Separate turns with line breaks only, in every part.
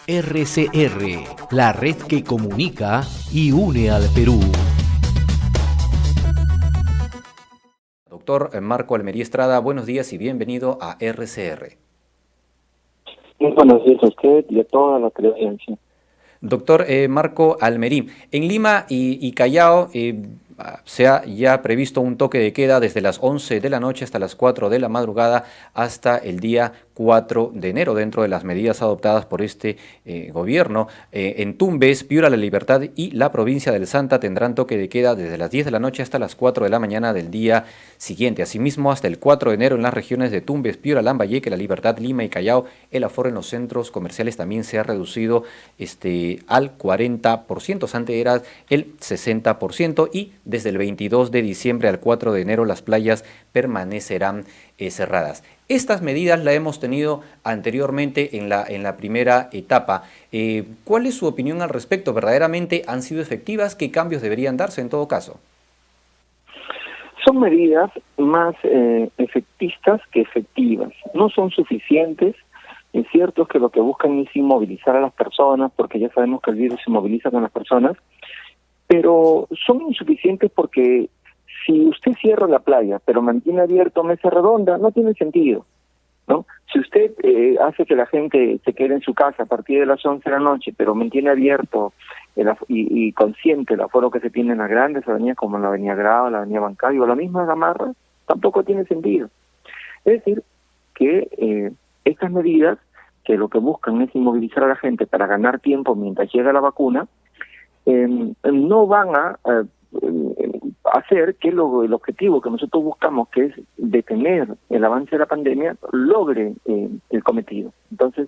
RCR, la red que comunica y une al Perú.
Doctor Marco Almerí Estrada, buenos días y bienvenido a RCR.
Muy buenos días a usted y a toda la teleaudiencia.
Doctor Marco Almerí, en Lima y Callao se ha ya previsto un toque de queda desde las 11 de la noche hasta las 4 de la madrugada hasta el día 4 de enero, dentro de las medidas adoptadas por este gobierno. En Tumbes, Piura, La Libertad y la provincia del Santa tendrán toque de queda desde las 10 de la noche hasta las 4 de la mañana del día siguiente. Asimismo, hasta el 4 de enero en las regiones de Tumbes, Piura, Lambayeque, La Libertad, Lima y Callao, el aforo en los centros comerciales también se ha reducido al 40%, antes era el 60%, y desde el 22 de diciembre al 4 de enero las playas permanecerán cerradas. Estas medidas las hemos tenido anteriormente en la primera etapa. ¿Cuál es su opinión al respecto? ¿Verdaderamente han sido efectivas? ¿Qué cambios deberían darse en todo caso?
Son medidas más efectistas que efectivas. No son suficientes. Es cierto que lo que buscan es inmovilizar a las personas, porque ya sabemos que el virus se moviliza con las personas, pero son insuficientes porque si usted cierra la playa, pero mantiene abierto mesa redonda, no tiene sentido, ¿no? Si usted hace que la gente se quede en su casa a partir de las 11 de la noche, pero mantiene abierto y consciente el aforo que se tiene en las grandes avenidas como la Avenida Grau, la Avenida Bancayo, o la misma Gamarra, tampoco tiene sentido. Es decir, que estas medidas, que lo que buscan es inmovilizar a la gente para ganar tiempo mientras llega la vacuna, no van a hacer que el objetivo que nosotros buscamos, que es detener el avance de la pandemia, logre el cometido. Entonces,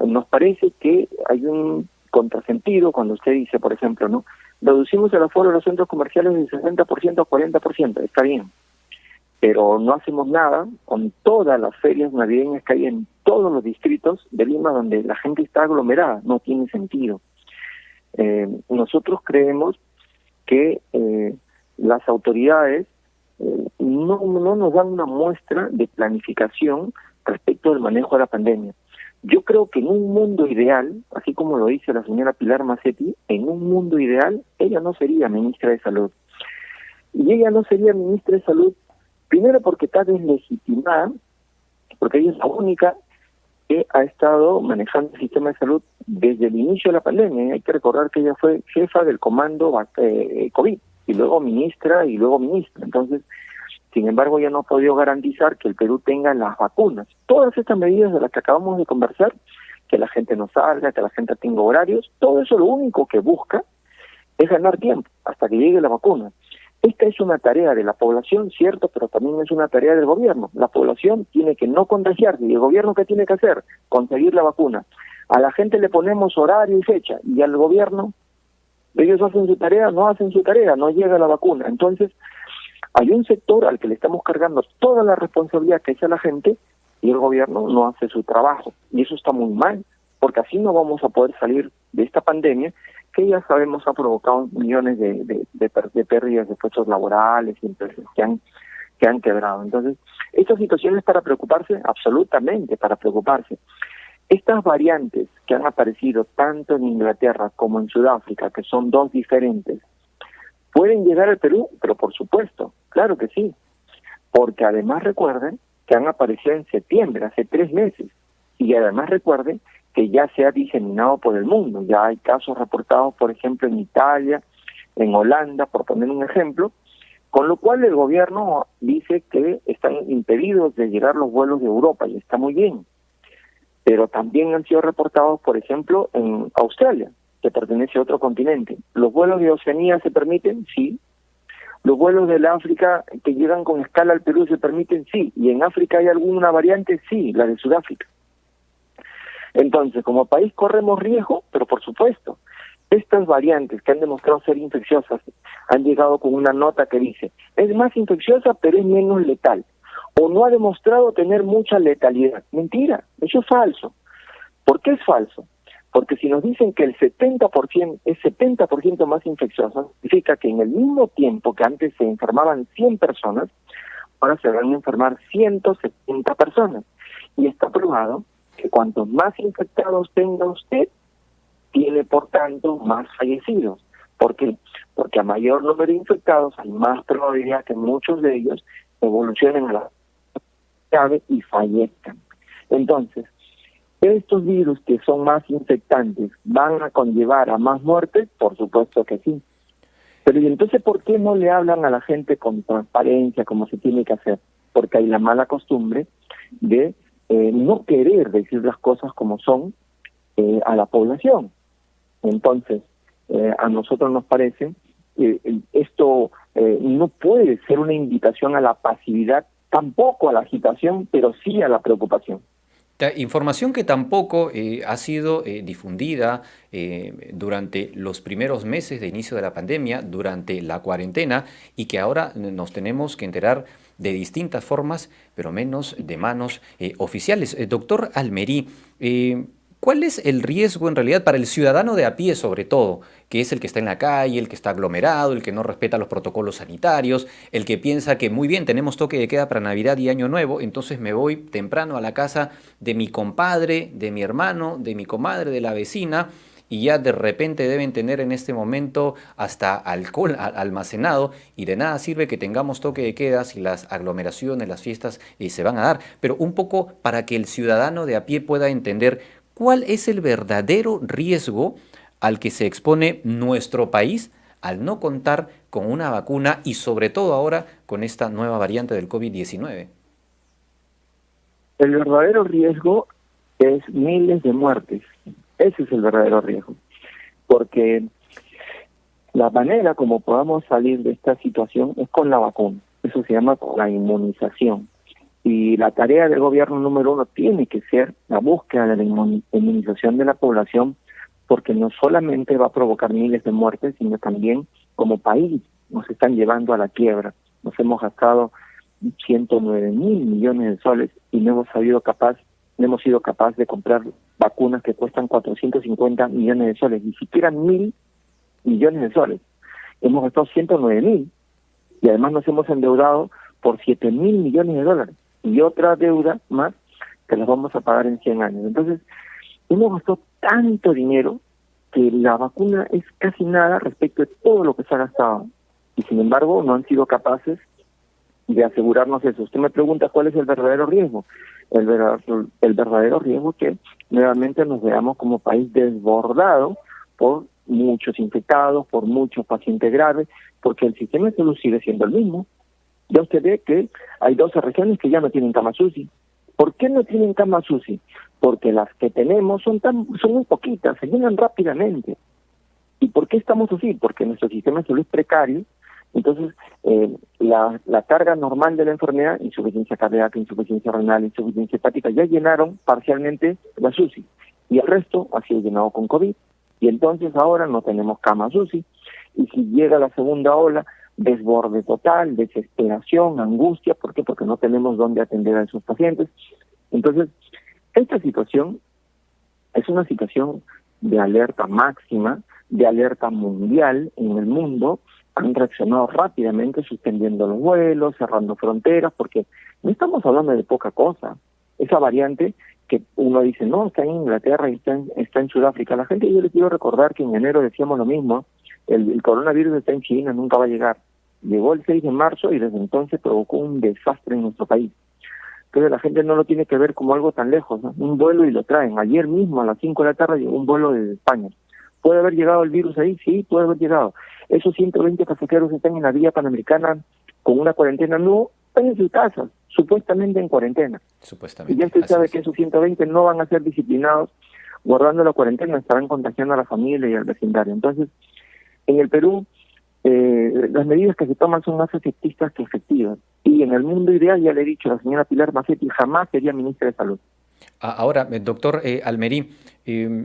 nos parece que hay un contrasentido cuando usted dice, por ejemplo, ¿no? Reducimos el aforo de los centros comerciales del 60% a 40%, está bien, pero no hacemos nada con todas las ferias navideñas que hay en todos los distritos de Lima donde la gente está aglomerada, no tiene sentido. Nosotros creemos que las autoridades no nos dan una muestra de planificación respecto del manejo de la pandemia. Yo creo que en un mundo ideal, así como lo dice la señora Pilar Macetti, en un mundo ideal, ella no sería ministra de Salud. Y ella no sería ministra de Salud, primero porque está deslegitimada, porque ella es la única que ha estado manejando el sistema de salud desde el inicio de la pandemia. Hay que recordar que ella fue jefa del comando COVID, y luego ministra. Entonces, sin embargo, ella no ha podido garantizar que el Perú tenga las vacunas. Todas estas medidas de las que acabamos de conversar, que la gente no salga, que la gente tenga horarios, todo eso lo único que busca es ganar tiempo hasta que llegue la vacuna. Esta es una tarea de la población, cierto, pero también es una tarea del gobierno. La población tiene que no contagiarse. ¿Y el gobierno qué tiene que hacer? Conseguir la vacuna. A la gente le ponemos horario y fecha, y al gobierno, ellos hacen su tarea, no llega la vacuna. Entonces, hay un sector al que le estamos cargando toda la responsabilidad que echa la gente, y el gobierno no hace su trabajo. Y eso está muy mal, porque así no vamos a poder salir de esta pandemia, que ya sabemos ha provocado millones de pérdidas de puestos laborales y empresas que han quebrado. Entonces, esta situación es para preocuparse, absolutamente para preocuparse. Estas variantes que han aparecido tanto en Inglaterra como en Sudáfrica, que son dos diferentes, ¿pueden llegar al Perú? Pero por supuesto, claro que sí. Porque además recuerden que han aparecido en septiembre, hace 3 meses. Y además recuerden que ya se ha diseminado por el mundo. Ya hay casos reportados, por ejemplo, en Italia, en Holanda, por poner un ejemplo, con lo cual el gobierno dice que están impedidos de llegar los vuelos de Europa, y está muy bien. Pero también han sido reportados, por ejemplo, en Australia, que pertenece a otro continente. ¿Los vuelos de Oceanía se permiten? Sí. ¿Los vuelos del África que llegan con escala al Perú se permiten? Sí. ¿Y en África hay alguna variante? Sí, la de Sudáfrica. Entonces, como país corremos riesgo, pero por supuesto, estas variantes que han demostrado ser infecciosas han llegado con una nota que dice, es más infecciosa pero es menos letal, o no ha demostrado tener mucha letalidad. Mentira, eso es falso. ¿Por qué es falso? Porque si nos dicen que el 70% es 70% más infecciosa, significa que en el mismo tiempo que antes se enfermaban 100 personas, ahora se van a enfermar 170 personas. Y está probado que cuantos más infectados tenga usted, tiene por tanto más fallecidos. ¿Por qué? Porque a mayor número de infectados hay más probabilidad que muchos de ellos evolucionen a la grave y fallezcan. Entonces, ¿estos virus que son más infectantes van a conllevar a más muertes? Por supuesto que sí. Pero ¿y entonces por qué no le hablan a la gente con transparencia como se tiene que hacer? Porque hay la mala costumbre de no querer decir las cosas como son a la población. Entonces, a nosotros nos parece que esto no puede ser una invitación a la pasividad, tampoco a la agitación, pero sí a la preocupación.
Información que tampoco ha sido difundida durante los primeros meses de inicio de la pandemia, durante la cuarentena, y que ahora nos tenemos que enterar de distintas formas, pero menos de manos oficiales. Doctor Almerí, ¿cuál es el riesgo en realidad para el ciudadano de a pie, sobre todo, que es el que está en la calle, el que está aglomerado, el que no respeta los protocolos sanitarios, el que piensa que muy bien, tenemos toque de queda para Navidad y Año Nuevo, entonces me voy temprano a la casa de mi compadre, de mi hermano, de mi comadre, de la vecina, y ya de repente deben tener en este momento hasta alcohol almacenado, y de nada sirve que tengamos toque de queda si las aglomeraciones, las fiestas se van a dar? Pero un poco para que el ciudadano de a pie pueda entender cuál es el verdadero riesgo al que se expone nuestro país al no contar con una vacuna y sobre todo ahora con esta nueva variante del COVID-19.
El verdadero riesgo es miles de muertes. Ese es el verdadero riesgo. Porque la manera como podamos salir de esta situación es con la vacuna. Eso se llama la inmunización. Y la tarea del gobierno número uno tiene que ser la búsqueda de la inmunización de la población, porque no solamente va a provocar miles de muertes, sino también como país nos están llevando a la quiebra. Nos hemos gastado 109.000 millones de soles y no hemos sido capaz de comprar vacunas que cuestan 450 millones de soles, ni siquiera 1.000 millones de soles. Hemos gastado 109.000 y además nos hemos endeudado por 7.000 millones de dólares y otra deuda más que las vamos a pagar en 100 años. Entonces, hemos gastado tanto dinero que la vacuna es casi nada respecto de todo lo que se ha gastado. Y sin embargo, no han sido capaces de asegurarnos eso. Usted me pregunta cuál es el verdadero riesgo. El verdadero riesgo es que nuevamente nos veamos como país desbordado por muchos infectados, por muchos pacientes graves, porque el sistema de salud sigue siendo el mismo. Ya usted ve que hay 12 regiones que ya no tienen camas UCI. ¿Por qué no tienen camas UCI? Porque las que tenemos son muy poquitas, se llenan rápidamente. ¿Y por qué estamos así? Porque nuestro sistema de salud es precario. Entonces, la carga normal de la enfermedad, insuficiencia cardíaca, insuficiencia renal, insuficiencia hepática, ya llenaron parcialmente las UCI. Y el resto ha sido llenado con COVID. Y entonces ahora no tenemos camas UCI. Y si llega la segunda ola, desborde total, desesperación, angustia. ¿Por qué? Porque no tenemos dónde atender a esos pacientes. Entonces, esta situación es una situación de alerta máxima, de alerta mundial en el mundo. Han reaccionado rápidamente suspendiendo los vuelos, cerrando fronteras, porque no estamos hablando de poca cosa. Esa variante que uno dice, no, está en Inglaterra y está en Sudáfrica. La gente, yo les quiero recordar que en enero decíamos lo mismo, el coronavirus está en China, nunca va a llegar. Llegó el 6 de marzo y desde entonces provocó un desastre en nuestro país. Entonces la gente no lo tiene que ver como algo tan lejos, ¿no? Un vuelo y lo traen. Ayer mismo a las 5 de la tarde llegó un vuelo desde España. ¿Puede haber llegado el virus ahí? Sí, puede haber llegado. Esos 120 pasajeros están en la vía panamericana con una cuarentena. No, están en sus casas, supuestamente en cuarentena.
Supuestamente.
Y ya usted sabe que esos 120 no van a ser disciplinados guardando la cuarentena, estarán contagiando a la familia y al vecindario. Entonces, en el Perú, las medidas que se toman son más efectistas que efectivas. Y en el mundo ideal, ya le he dicho, la señora Pilar Macetti jamás sería ministra de Salud.
Ahora, doctor Almerí,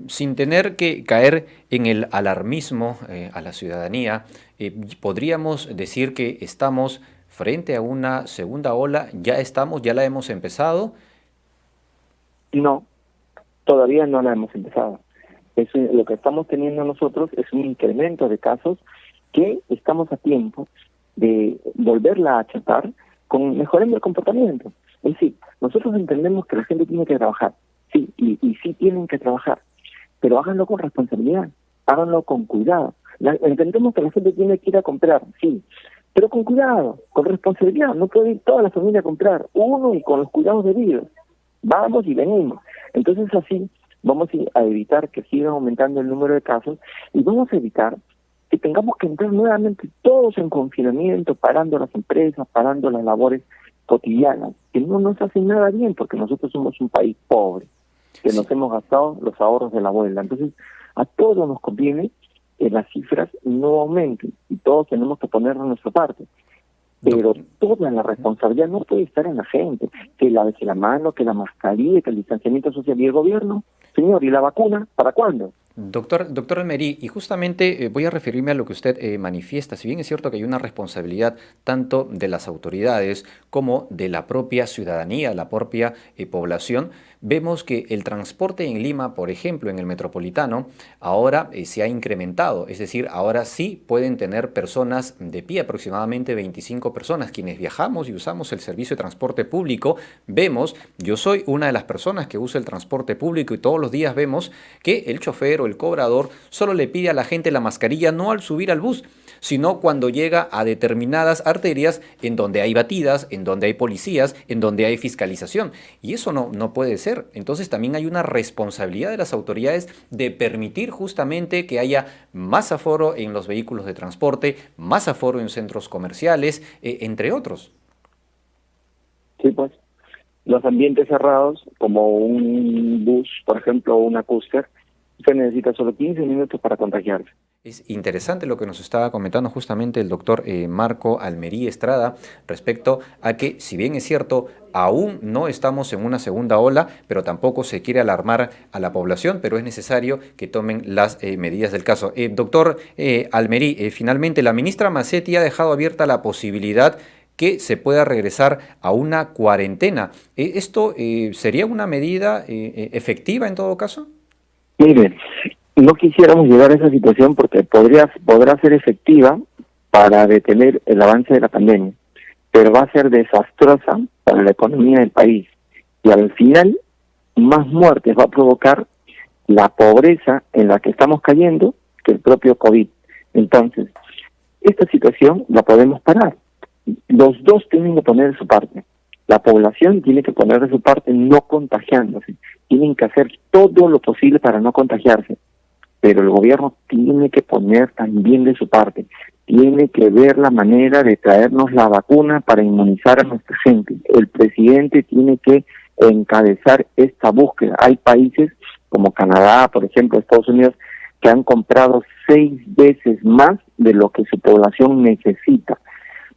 sin tener que caer en el alarmismo a la ciudadanía, ¿podríamos decir que estamos frente a una segunda ola? ¿Ya la hemos empezado?
No, todavía no la hemos empezado. Lo que estamos teniendo nosotros es un incremento de casos que estamos a tiempo de volverla a achatar mejorando el comportamiento. Es decir, nosotros entendemos que la gente tiene que trabajar, sí, y sí tienen que trabajar, pero háganlo con responsabilidad, háganlo con cuidado. Entendemos que la gente tiene que ir a comprar, sí, pero con cuidado, con responsabilidad. No puede ir toda la familia a comprar, uno y con los cuidados debidos. Vamos y venimos. Entonces así vamos a evitar que siga aumentando el número de casos y vamos a evitar que tengamos que entrar nuevamente todos en confinamiento, parando las empresas, parando las labores cotidianas, que no nos hacen nada bien porque nosotros somos un país pobre, que nos hemos gastado los ahorros de la abuela. Entonces a todos nos conviene que las cifras no aumenten y todos tenemos que poner de nuestra parte. Pero toda la responsabilidad no puede estar en la gente, que lávese la mano, que la mascarilla, que el distanciamiento social y el gobierno. Señor, ¿y la vacuna? ¿Para cuándo?
Doctor Almerí, y justamente voy a referirme a lo que usted manifiesta. Si bien es cierto que hay una responsabilidad tanto de las autoridades como de la propia ciudadanía, la propia población, vemos que el transporte en Lima, por ejemplo, en el metropolitano, ahora se ha incrementado. Es decir, ahora sí pueden tener personas de pie, aproximadamente 25 personas. Quienes viajamos y usamos el servicio de transporte público, vemos, yo soy una de las personas que usa el transporte público y todos los días vemos que el chofer o el cobrador solo le pide a la gente la mascarilla no al subir al bus, sino cuando llega a determinadas arterias en donde hay batidas, en donde hay policías, en donde hay fiscalización. Y eso no puede ser. Entonces también hay una responsabilidad de las autoridades de permitir justamente que haya más aforo en los vehículos de transporte, más aforo en centros comerciales, entre otros.
Sí, pues los ambientes cerrados, como un bus, por ejemplo, o una coaster, se necesita solo 15 minutos para contagiarse.
Es interesante lo que nos estaba comentando justamente el doctor Marco Almerí Estrada respecto a que, si bien es cierto, aún no estamos en una segunda ola, pero tampoco se quiere alarmar a la población, pero es necesario que tomen las medidas del caso. Doctor Almerí, finalmente la ministra Massetti ha dejado abierta la posibilidad que se pueda regresar a una cuarentena. ¿Esto sería una medida efectiva en todo caso?
Miren, no quisiéramos llegar a esa situación porque podrá ser efectiva para detener el avance de la pandemia, pero va a ser desastrosa para la economía del país y al final más muertes va a provocar la pobreza en la que estamos cayendo que el propio COVID. Entonces, esta situación la podemos parar. Los dos tienen que poner de su parte. La población tiene que poner de su parte no contagiándose. Tienen que hacer todo lo posible para no contagiarse. Pero el gobierno tiene que poner también de su parte. Tiene que ver la manera de traernos la vacuna para inmunizar a nuestra gente. El presidente tiene que encabezar esta búsqueda. Hay países como Canadá, por ejemplo, Estados Unidos, que han comprado 6 veces más de lo que su población necesita.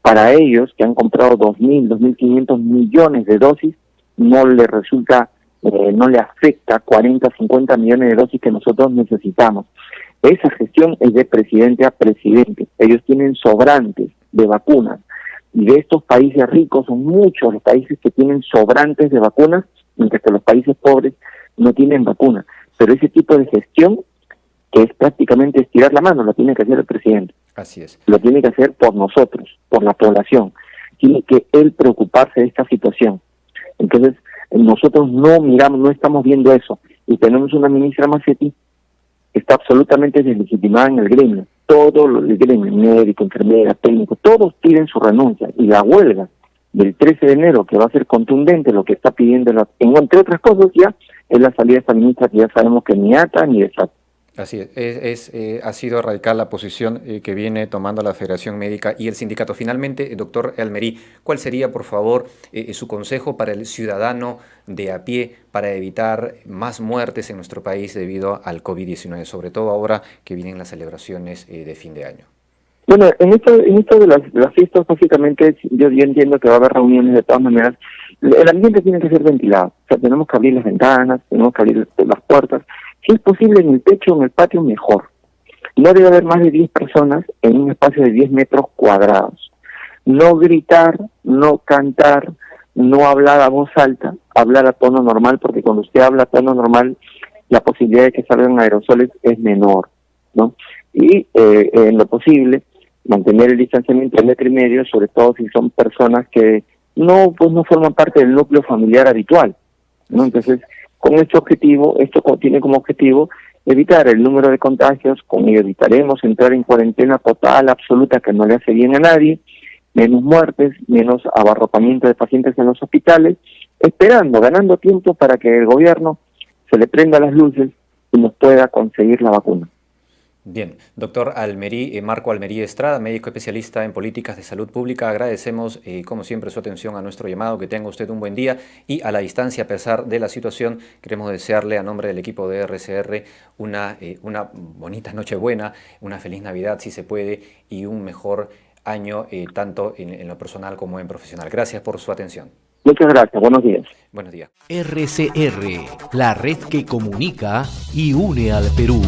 Para ellos, que han comprado 2.000, 2.500 millones de dosis, no le resulta, no le afecta 40, 50 millones de dosis que nosotros necesitamos. Esa gestión es de presidente a presidente. Ellos tienen sobrantes de vacunas. Y de estos países ricos son muchos los países que tienen sobrantes de vacunas, mientras que los países pobres no tienen vacunas. Pero ese tipo de gestión, que es prácticamente estirar la mano, lo tiene que hacer el presidente.
Así es.
Lo tiene que hacer por nosotros, por la población. Tiene que él preocuparse de esta situación. Entonces, nosotros no estamos viendo eso. Y tenemos una ministra Massetti que está absolutamente deslegitimada en el gremio. Todo el gremio, médico, enfermera, técnico, todos piden su renuncia. Y la huelga del 13 de enero, que va a ser contundente, lo que está pidiendo, entre otras cosas ya, es la salida de esta ministra que ya sabemos que ni ata ni desata.
Así ha sido radical la posición que viene tomando la Federación Médica y el sindicato. Finalmente, doctor Almerí, ¿cuál sería, por favor, su consejo para el ciudadano de a pie para evitar más muertes en nuestro país debido al COVID-19, sobre todo ahora que vienen las celebraciones de fin de año?
Bueno, en esto de las fiestas, básicamente, yo entiendo que va a haber reuniones de todas maneras. El ambiente tiene que ser ventilado. O sea, tenemos que abrir las ventanas, tenemos que abrir las puertas. Si es posible en el techo o en el patio, mejor. No debe haber más de 10 personas en un espacio de 10 metros cuadrados. No gritar, no cantar, no hablar a voz alta, hablar a tono normal, porque cuando usted habla a tono normal, la posibilidad de que salgan aerosoles es menor, ¿no? Y en lo posible, mantener el distanciamiento de 1,5 metros, sobre todo si son personas que no forman parte del núcleo familiar habitual, ¿no? Entonces, con este objetivo, tiene como objetivo evitar el número de contagios, con ello evitaremos entrar en cuarentena total, absoluta, que no le hace bien a nadie, menos muertes, menos abarrotamiento de pacientes en los hospitales, ganando tiempo para que el gobierno se le prenda las luces y nos pueda conseguir la vacuna.
Bien, doctor Almerí, Marco Almerí Estrada, médico especialista en políticas de salud pública, agradecemos como siempre su atención a nuestro llamado, que tenga usted un buen día y a la distancia, a pesar de la situación, queremos desearle a nombre del equipo de RCR una bonita Nochebuena, una feliz Navidad si se puede y un mejor año tanto en lo personal como en profesional. Gracias por su atención.
Muchas gracias, buenos días.
Buenos días.
RCR, la red que comunica y une al Perú.